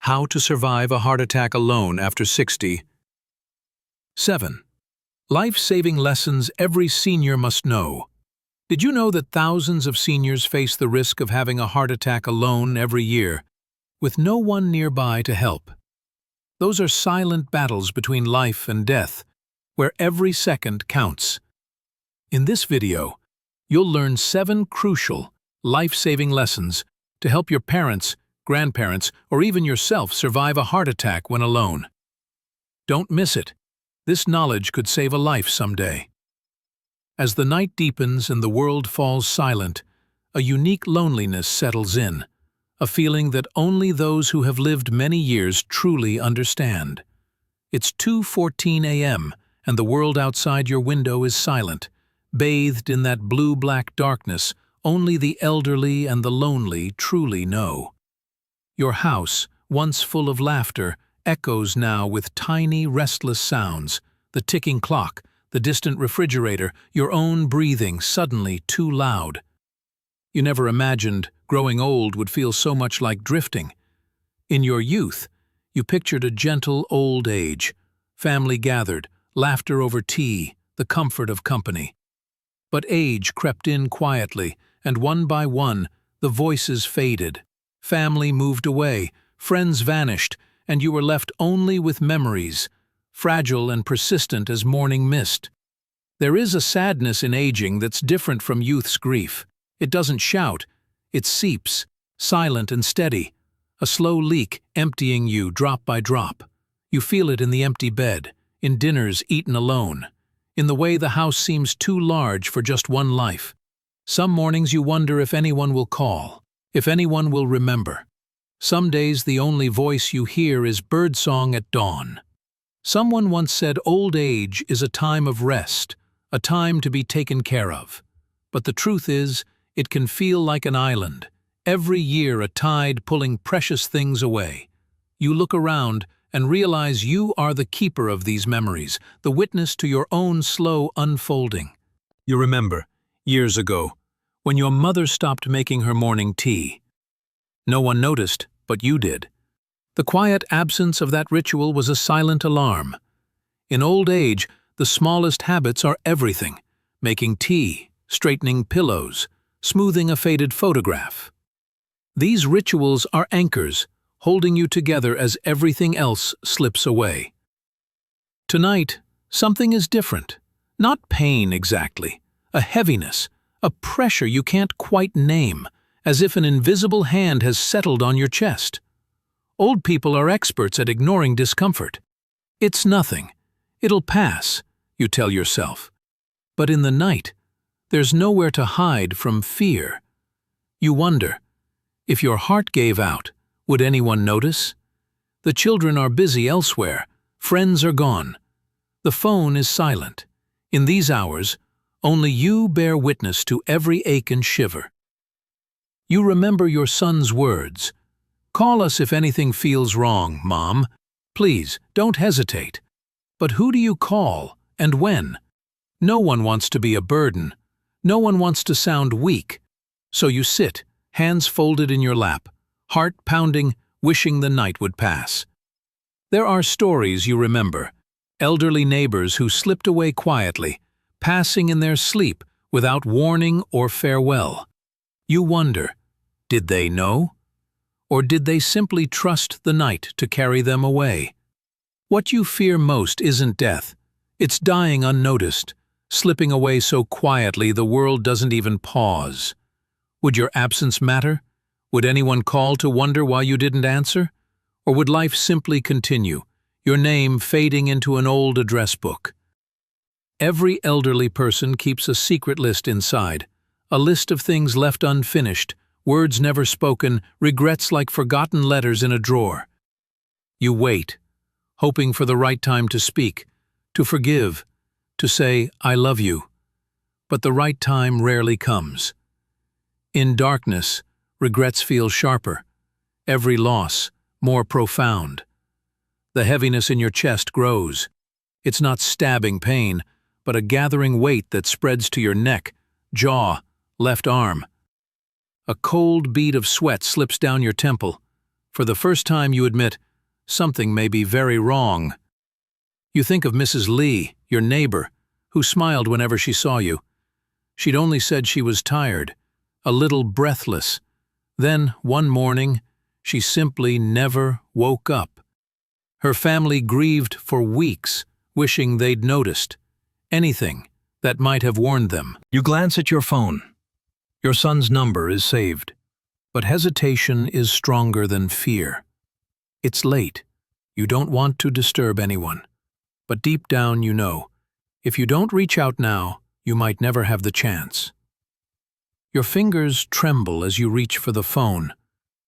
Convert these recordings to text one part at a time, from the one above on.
How to survive a heart attack alone after 60. 7. Life-saving lessons every senior must know. Did you know that thousands of seniors face the risk of having a heart attack alone every year, with no one nearby to help? Those are silent battles between life and death, where every second counts. In this video, you'll learn 7 crucial, life-saving lessons to help your parents, grandparents, or even yourself survive a heart attack when alone. Don't miss it. This knowledge could save a life someday. As the night deepens and the world falls silent, a unique loneliness settles in, a feeling that only those who have lived many years truly understand. It's 2:14 a.m. and the world outside your window is silent, bathed in that blue-black darkness only the elderly and the lonely truly know. Your house, once full of laughter, echoes now with tiny, restless sounds, the ticking clock, the distant refrigerator, your own breathing suddenly too loud. You never imagined growing old would feel so much like drifting. In your youth, you pictured a gentle old age, family gathered, laughter over tea, the comfort of company. But age crept in quietly, and one by one, the voices faded. Family moved away, friends vanished, and you were left only with memories, fragile and persistent as morning mist. There is a sadness in aging that's different from youth's grief. It doesn't shout, it seeps, silent and steady, a slow leak emptying you drop by drop. You feel it in the empty bed, in dinners eaten alone, in the way the house seems too large for just one life. Some mornings you wonder if anyone will call, if anyone will remember. Some days the only voice you hear is birdsong at dawn. Someone once said old age is a time of rest, a time to be taken care of. But the truth is, it can feel like an island, every year a tide pulling precious things away. You look around and realize you are the keeper of these memories, the witness to your own slow unfolding. You remember, years ago, when your mother stopped making her morning tea. No one noticed, but you did. The quiet absence of that ritual was a silent alarm. In old age, the smallest habits are everything: making tea, straightening pillows, smoothing a faded photograph. These rituals are anchors, holding you together as everything else slips away. Tonight, something is different. Not pain exactly, a heaviness, a pressure you can't quite name, as if an invisible hand has settled on your chest. Old people are experts at ignoring discomfort. It's nothing. It'll pass, you tell yourself. But in the night, there's nowhere to hide from fear. You wonder, if your heart gave out, would anyone notice? The children are busy elsewhere, friends are gone. The phone is silent. In these hours, only you bear witness to every ache and shiver. You remember your son's words. "Call us if anything feels wrong, Mom. Please, don't hesitate." But who do you call, and when? No one wants to be a burden. No one wants to sound weak. So you sit, hands folded in your lap, heart pounding, wishing the night would pass. There are stories you remember, elderly neighbors who slipped away quietly, passing in their sleep without warning or farewell. You wonder, did they know? Or did they simply trust the night to carry them away? What you fear most isn't death. It's dying unnoticed, slipping away so quietly the world doesn't even pause. Would your absence matter? Would anyone call to wonder why you didn't answer? Or would life simply continue, your name fading into an old address book? Every elderly person keeps a secret list inside, a list of things left unfinished, words never spoken, regrets like forgotten letters in a drawer. You wait, hoping for the right time to speak, to forgive, to say, "I love you." But the right time rarely comes. In darkness, regrets feel sharper, every loss more profound. The heaviness in your chest grows. It's not stabbing pain, but a gathering weight that spreads to your neck, jaw, left arm. A cold bead of sweat slips down your temple. For the first time you admit, something may be very wrong. You think of Mrs. Lee, your neighbor, who smiled whenever she saw you. She'd only said she was tired, a little breathless. Then, one morning, she simply never woke up. Her family grieved for weeks, wishing they'd noticed anything that might have warned them. You glance at your phone. Your son's number is saved. But hesitation is stronger than fear. It's late. You don't want to disturb anyone. But deep down you know, if you don't reach out now, you might never have the chance. Your fingers tremble as you reach for the phone.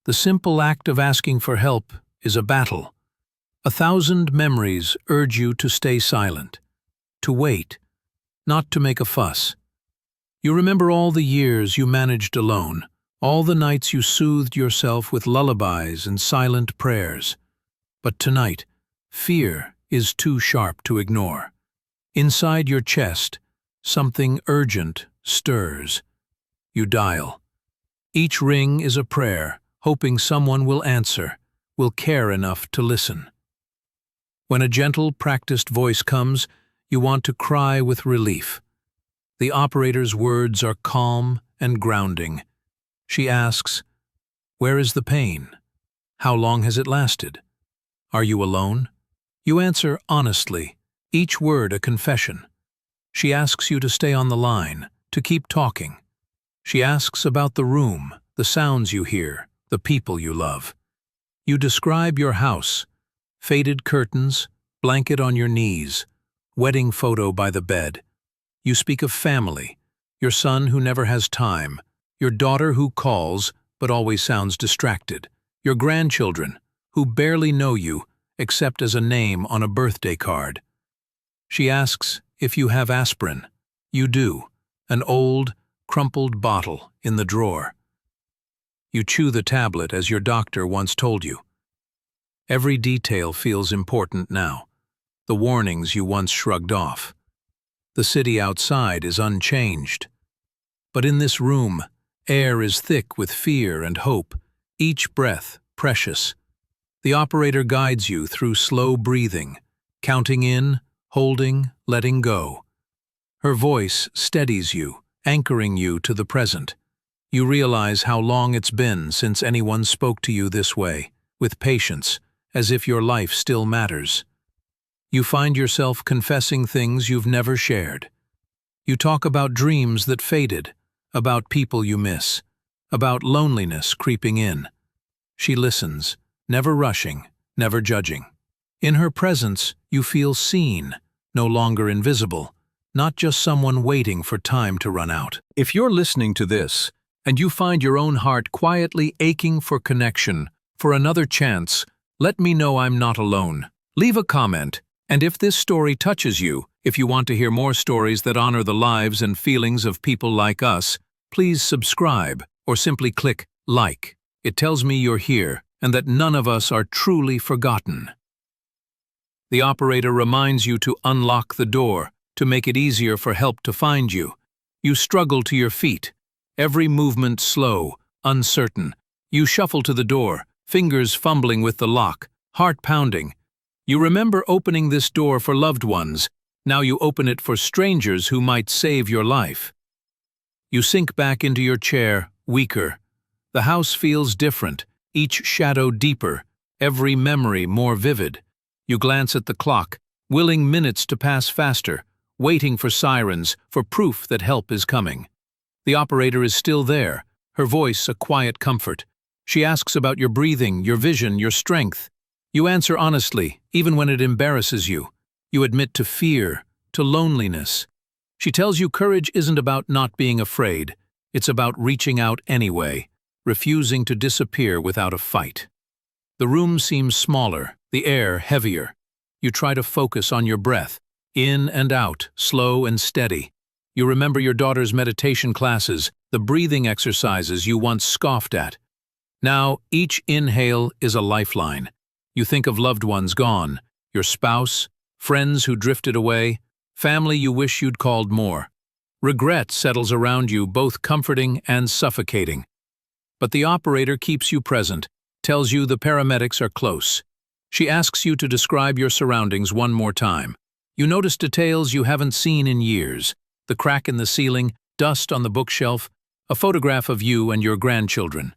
The simple act of asking for help is a battle. 1,000 memories urge you to stay silent, to wait, not to make a fuss. You remember all the years you managed alone, all the nights you soothed yourself with lullabies and silent prayers. But tonight, fear is too sharp to ignore. Inside your chest, something urgent stirs. You dial. Each ring is a prayer, hoping someone will answer, will care enough to listen. When a gentle, practiced voice comes, you want to cry with relief. The operator's words are calm and grounding. She asks, "Where is the pain? How long has it lasted? Are you alone?" You answer honestly, each word a confession. She asks you to stay on the line, to keep talking. She asks about the room, the sounds you hear, the people you love. You describe your house, faded curtains, blanket on your knees, wedding photo by the bed. You speak of family, your son who never has time, your daughter who calls but always sounds distracted, your grandchildren who barely know you except as a name on a birthday card. She asks if you have aspirin. You do, an old, crumpled bottle in the drawer. You chew the tablet as your doctor once told you. Every detail feels important now, the warnings you once shrugged off. The city outside is unchanged. But in this room, air is thick with fear and hope, each breath precious. The operator guides you through slow breathing, counting in, holding, letting go. Her voice steadies you, anchoring you to the present. You realize how long it's been since anyone spoke to you this way, with patience, as if your life still matters. You find yourself confessing things you've never shared. You talk about dreams that faded, about people you miss, about loneliness creeping in. She listens, never rushing, never judging. In her presence, you feel seen, no longer invisible, not just someone waiting for time to run out. If you're listening to this, and you find your own heart quietly aching for connection, for another chance, let me know I'm not alone. Leave a comment, and if this story touches you, if you want to hear more stories that honor the lives and feelings of people like us, please subscribe or simply click like. It tells me you're here and that none of us are truly forgotten. The operator reminds you to unlock the door, to make it easier for help to find you. You struggle to your feet, every movement slow, uncertain. You shuffle to the door, fingers fumbling with the lock, heart pounding. You remember opening this door for loved ones. Now you open it for strangers who might save your life. You sink back into your chair, weaker. The house feels different, each shadow deeper, every memory more vivid. You glance at the clock, willing minutes to pass faster, waiting for sirens, for proof that help is coming. The operator is still there, her voice a quiet comfort. She asks about your breathing, your vision, your strength. You answer honestly, even when it embarrasses you. You admit to fear, to loneliness. She tells you courage isn't about not being afraid. It's about reaching out anyway, refusing to disappear without a fight. The room seems smaller, the air heavier. You try to focus on your breath, in and out, slow and steady. You remember your daughter's meditation classes, the breathing exercises you once scoffed at. Now, each inhale is a lifeline. You think of loved ones gone, your spouse, friends who drifted away, family you wish you'd called more. Regret settles around you, both comforting and suffocating. But the operator keeps you present, tells you the paramedics are close. She asks you to describe your surroundings one more time. You notice details you haven't seen in years: the crack in the ceiling, dust on the bookshelf, a photograph of you and your grandchildren.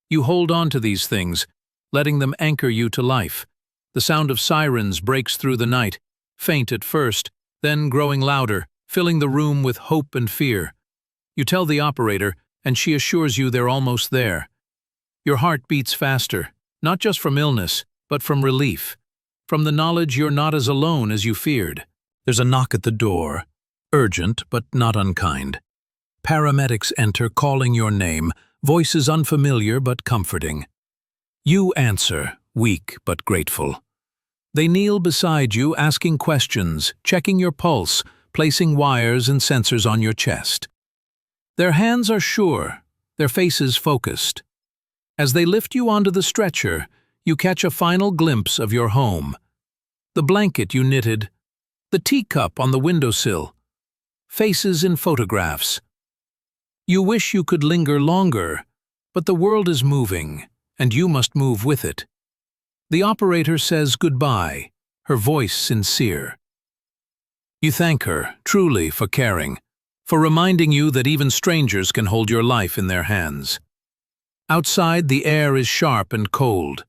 You hold on to these things, letting them anchor you to life. The sound of sirens breaks through the night, faint at first, then growing louder, filling the room with hope and fear. You tell the operator, and she assures you they're almost there. Your heart beats faster, not just from illness, but from relief, from the knowledge you're not as alone as you feared. There's a knock at the door, urgent but not unkind. Paramedics enter, calling your name, voices unfamiliar but comforting. You answer, weak but grateful. They kneel beside you, asking questions, checking your pulse, placing wires and sensors on your chest. Their hands are sure, their faces focused. As they lift you onto the stretcher, you catch a final glimpse of your home. The blanket you knitted, the teacup on the windowsill, faces in photographs. You wish you could linger longer, but the world is moving, and you must move with it. The operator says goodbye, her voice sincere. You thank her, truly, for caring, for reminding you that even strangers can hold your life in their hands. Outside, the air is sharp and cold.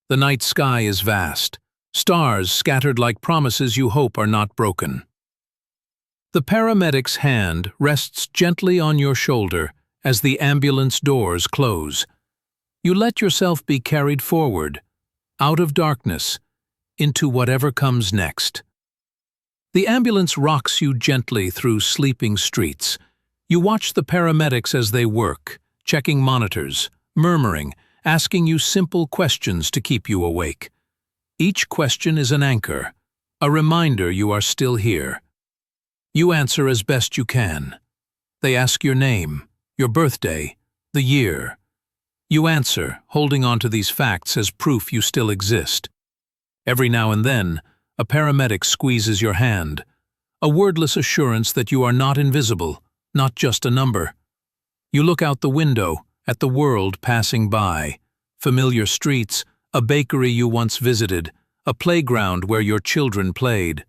The night sky is vast, stars scattered like promises you hope are not broken. The paramedic's hand rests gently on your shoulder as the ambulance doors close. You let yourself be carried forward, out of darkness, into whatever comes next. The ambulance rocks you gently through sleeping streets. You watch the paramedics as they work, checking monitors, murmuring, asking you simple questions to keep you awake. Each question is an anchor, a reminder you are still here. You answer as best you can. They ask your name, your birthday, the year. You answer, holding on to these facts as proof you still exist. Every now and then, a paramedic squeezes your hand, a wordless assurance that you are not invisible, not just a number. You look out the window, at the world passing by, familiar streets, a bakery you once visited, a playground where your children played.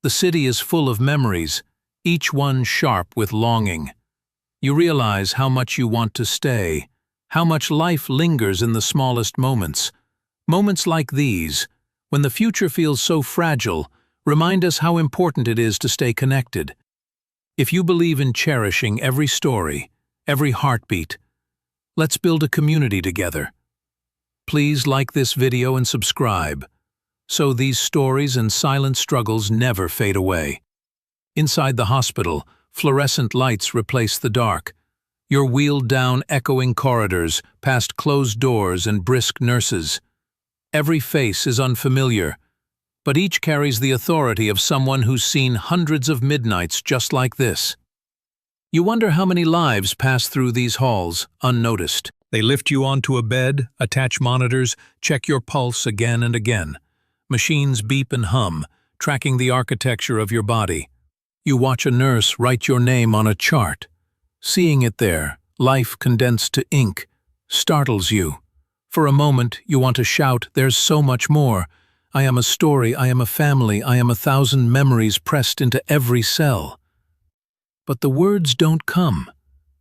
The city is full of memories, each one sharp with longing. You realize how much you want to stay, how much life lingers in the smallest moments. Moments like these, when the future feels so fragile, remind us how important it is to stay connected. If you believe in cherishing every story, every heartbeat, let's build a community together. Please like this video and subscribe, so these stories and silent struggles never fade away. Inside the hospital, fluorescent lights replace the dark. You're wheeled down echoing corridors, past closed doors and brisk nurses. Every face is unfamiliar, but each carries the authority of someone who's seen hundreds of midnights just like this. You wonder how many lives pass through these halls, unnoticed. They lift you onto a bed, attach monitors, check your pulse again and again. Machines beep and hum, tracking the architecture of your body. You watch a nurse write your name on a chart. Seeing it there, life condensed to ink, startles you. For a moment, you want to shout, "There's so much more. I am a story, I am a family, I am 1,000 memories pressed into every cell." But the words don't come.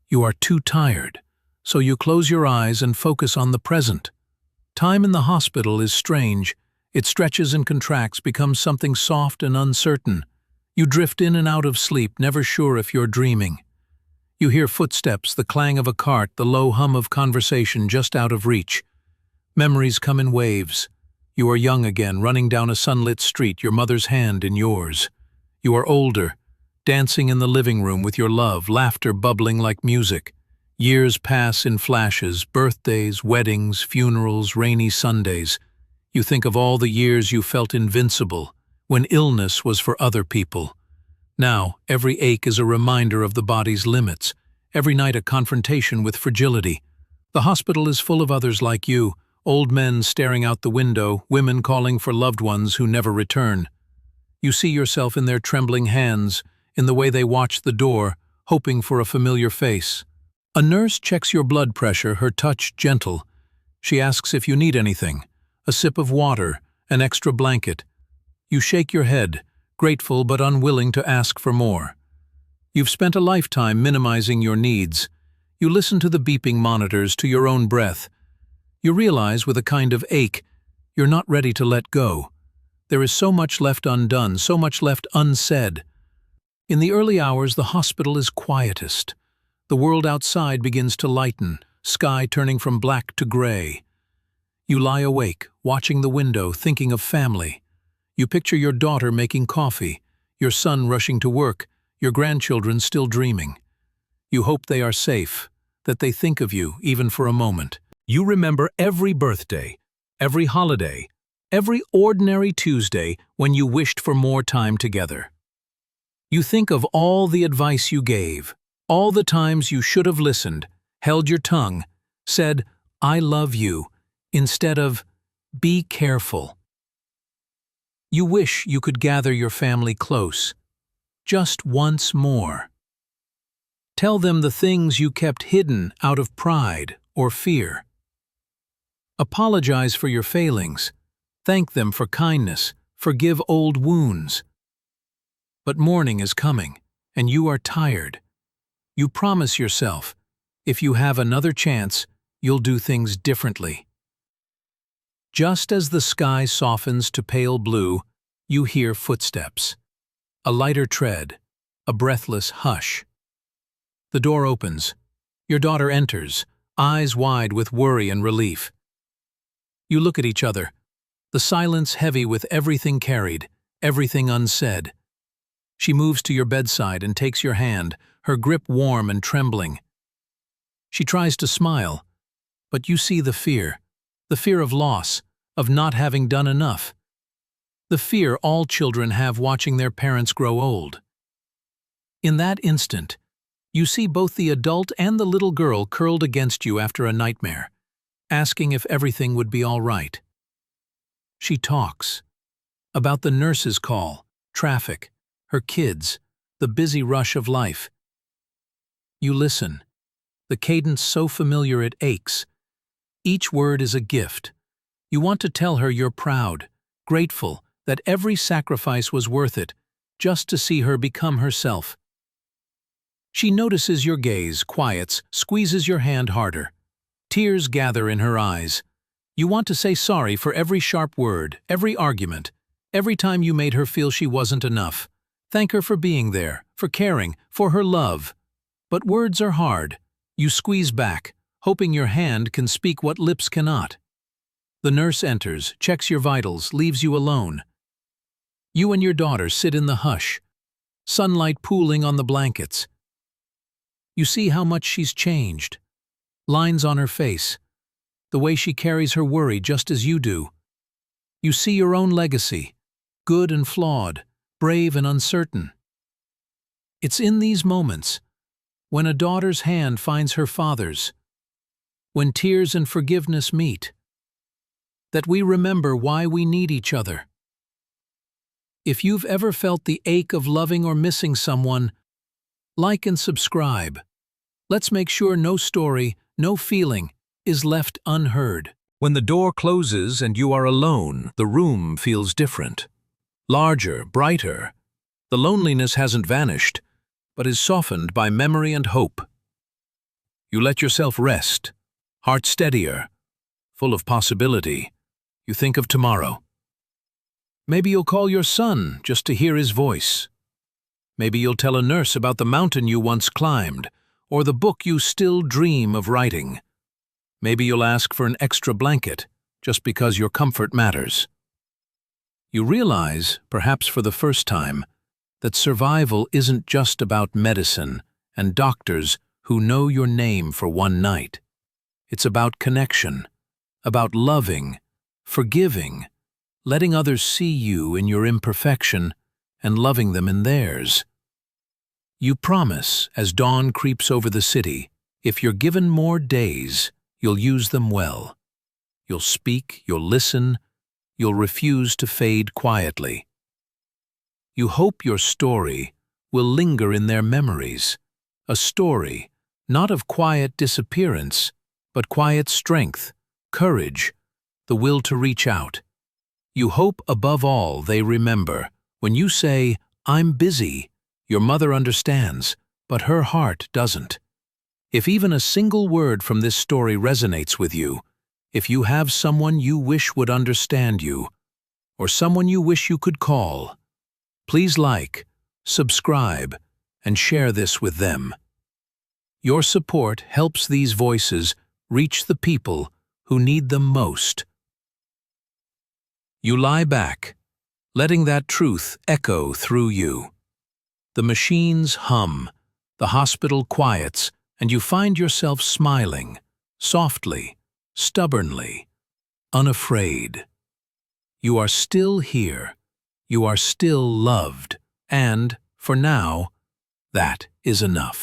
You are too tired, so you close your eyes and focus on the present. Time in the hospital is strange. It stretches and contracts, becomes something soft and uncertain. You drift in and out of sleep, never sure if you're dreaming. You hear footsteps, the clang of a cart, the low hum of conversation just out of reach. Memories come in waves. You are young again, running down a sunlit street, your mother's hand in yours. You are older, dancing in the living room with your love, laughter bubbling like music. Years pass in flashes, birthdays, weddings, funerals, rainy Sundays. You think of all the years you felt invincible, when illness was for other people. Now, every ache is a reminder of the body's limits, every night a confrontation with fragility. The hospital is full of others like you, old men staring out the window, women calling for loved ones who never return. You see yourself in their trembling hands, in the way they watch the door, hoping for a familiar face. A nurse checks your blood pressure, her touch gentle. She asks if you need anything, a sip of water, an extra blanket. You shake your head, grateful but unwilling to ask for more. You've spent a lifetime minimizing your needs. You listen to the beeping monitors, to your own breath. You realize with a kind of ache, you're not ready to let go. There is so much left undone, so much left unsaid. In the early hours, the hospital is quietest. The world outside begins to lighten, sky turning from black to gray. You lie awake, watching the window, thinking of family. You picture your daughter making coffee, your son rushing to work, your grandchildren still dreaming. You hope they are safe, that they think of you, even for a moment. You remember every birthday, every holiday, every ordinary Tuesday when you wished for more time together. You think of all the advice you gave, all the times you should have listened, held your tongue, said, "I love you," instead of, "Be careful." You wish you could gather your family close, just once more. Tell them the things you kept hidden out of pride or fear. Apologize for your failings. Thank them for kindness. Forgive old wounds. But morning is coming, and you are tired. You promise yourself, if you have another chance, you'll do things differently. Just as the sky softens to pale blue, you hear footsteps. A lighter tread, a breathless hush. The door opens. Your daughter enters, eyes wide with worry and relief. You look at each other, the silence heavy with everything carried, everything unsaid. She moves to your bedside and takes your hand, her grip warm and trembling. She tries to smile, but you see the fear of loss, of not having done enough. The fear all children have watching their parents grow old. In that instant, you see both the adult and the little girl curled against you after a nightmare, asking if everything would be all right. She talks about the nurse's call, traffic, her kids, the busy rush of life. You listen, the cadence so familiar it aches. Each word is a gift. You want to tell her you're proud, grateful, that every sacrifice was worth it, just to see her become herself. She notices your gaze, quiets, squeezes your hand harder. Tears gather in her eyes. You want to say sorry for every sharp word, every argument, every time you made her feel she wasn't enough. Thank her for being there, for caring, for her love. But words are hard. You squeeze back, hoping your hand can speak what lips cannot. The nurse enters, checks your vitals, leaves you alone. You and your daughter sit in the hush, sunlight pooling on the blankets. You see how much she's changed. Lines on her face, the way she carries her worry just as you do. You see your own legacy, good and flawed, brave and uncertain. It's in these moments, when a daughter's hand finds her father's, when tears and forgiveness meet, that we remember why we need each other. If you've ever felt the ache of loving or missing someone, like and subscribe. Let's make sure no story, no feeling, is left unheard. When the door closes and you are alone, the room feels different. Larger, brighter. The loneliness hasn't vanished, but is softened by memory and hope. You let yourself rest, heart steadier, full of possibility. You think of tomorrow. Maybe you'll call your son just to hear his voice. Maybe you'll tell a nurse about the mountain you once climbed, or the book you still dream of writing. Maybe you'll ask for an extra blanket, just because your comfort matters. You realize, perhaps for the first time, that survival isn't just about medicine and doctors who know your name for one night. It's about connection, about loving, forgiving, letting others see you in your imperfection and loving them in theirs. You promise, as dawn creeps over the city, if you're given more days, you'll use them well. You'll speak, you'll listen, you'll refuse to fade quietly. You hope your story will linger in their memories, a story not of quiet disappearance, but quiet strength, courage, the will to reach out. You hope above all they remember. When you say, "I'm busy," your mother understands, but her heart doesn't. If even a single word from this story resonates with you, if you have someone you wish would understand you, or someone you wish you could call, please like, subscribe, and share this with them. Your support helps these voices reach the people who need them most. You lie back, letting that truth echo through you. The machines hum, the hospital quiets, and you find yourself smiling, softly, stubbornly, unafraid. You are still here, you are still loved, and, for now, that is enough.